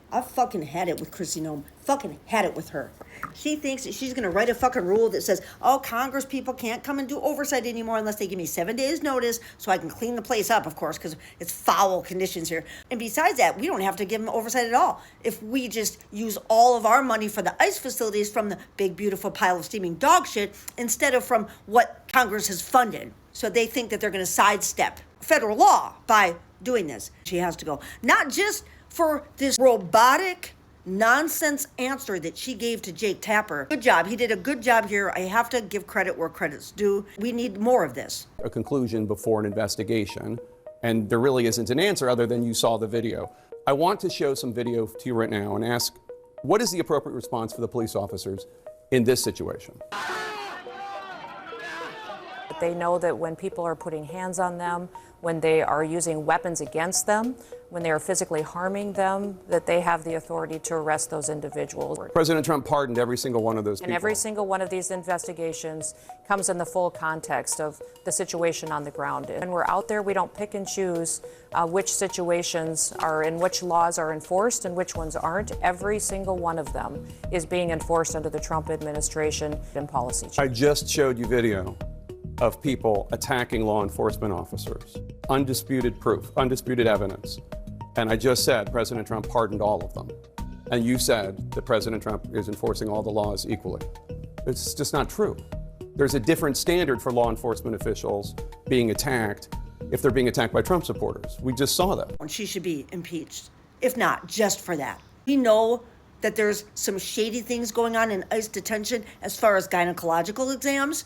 I fucking had it with Kristi Noem. Fucking had it with her. She thinks that she's gonna write a fucking rule that says, oh, Congress people can't come and do oversight anymore unless they give me 7 days notice so I can clean the place up, of course, because it's foul conditions here. And besides that, we don't have to give them oversight at all. If we just use all of our money for the ICE facilities from the big, beautiful pile of steaming dog shit instead of from what Congress has funded. So they think that they're gonna sidestep federal law by doing this. She has to go. Not just for this robotic nonsense answer that she gave to Jake Tapper. Good job. He did a good job here. I have to give credit where credit's due. We need more of this. A conclusion before an investigation, and there really isn't an answer other than you saw the video. I want to show some video to you right now and ask, what is the appropriate response for the police officers in this situation? They know that when people are putting hands on them, when they are using weapons against them, when they are physically harming them, that they have the authority to arrest those individuals. President Trump pardoned every single one of those people. And every single one of these investigations comes in the full context of the situation on the ground. When we're out there, we don't pick and choose which situations are and which laws are enforced and which ones aren't. Every single one of them is being enforced under the Trump administration and policy. I just showed you video of people attacking law enforcement officers. Undisputed proof, undisputed evidence. And I just said President Trump pardoned all of them. And you said that President Trump is enforcing all the laws equally. It's just not true. There's a different standard for law enforcement officials being attacked if they're being attacked by Trump supporters. We just saw that. And she should be impeached, if not just for that. We know that there's some shady things going on in ICE detention as far as gynecological exams.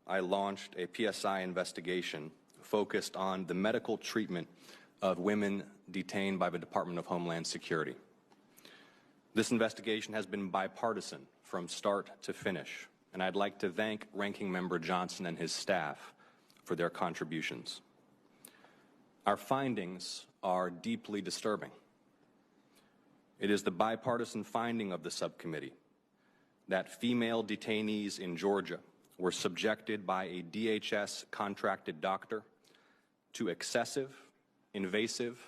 I launched a PSI investigation focused on the medical treatment of women detained by the Department of Homeland Security. This investigation has been bipartisan from start to finish, and I'd like to thank Ranking Member Johnson and his staff for their contributions. Our findings are deeply disturbing. It is the bipartisan finding of the subcommittee that female detainees in Georgia were subjected by a DHS contracted doctor to excessive, invasive,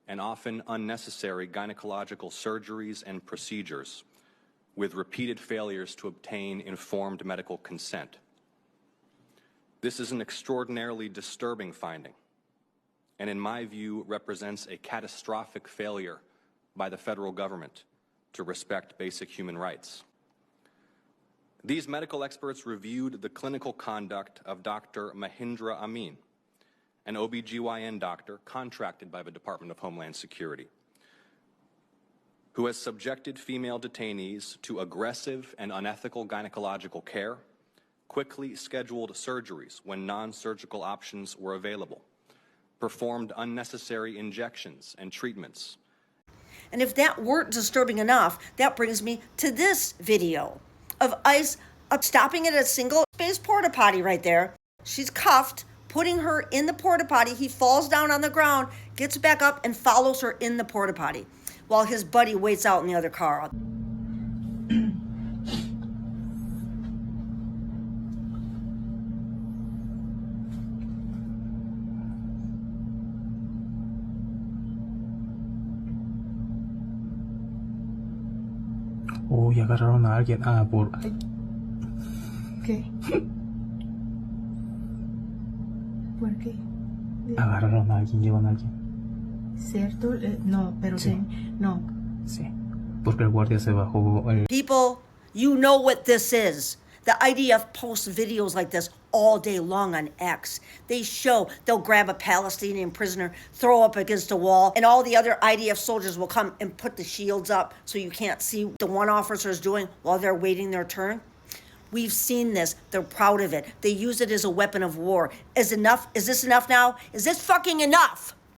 and often unnecessary gynecological surgeries and procedures with repeated failures to obtain informed medical consent. This is an extraordinarily disturbing finding, and in my view represents a catastrophic failure by the federal government to respect basic human rights. These medical experts reviewed the clinical conduct of Dr. Mahindra Amin, an OBGYN doctor contracted by the Department of Homeland Security, who has subjected female detainees to aggressive and unethical gynecological care, quickly scheduled surgeries when non-surgical options were available, performed unnecessary injections and treatments. And if that weren't disturbing enough, that brings me to this video of ICE stopping at a single space porta potty right there. She's cuffed, putting her in the porta potty. He falls down on the ground, gets back up, and follows her in the porta potty while his buddy waits out in the other car. Oh, y agarraron a alguien. Ah, por... ¿Qué? ¿Por qué? Agarraron a alguien, llevan a alguien. ¿Cierto? No, pero Sí. no. Sí. Porque el guardia se bajó. People, you know what this is. The IDF posts videos like this all day long on X. They'll grab a Palestinian prisoner, throw up against a wall, and all the other IDF soldiers will come and put the shields up so you can't see what the one officer is doing while they're waiting their turn. We've seen this. They're proud of it. They use it as a weapon of war. Is this enough now? Is this fucking enough?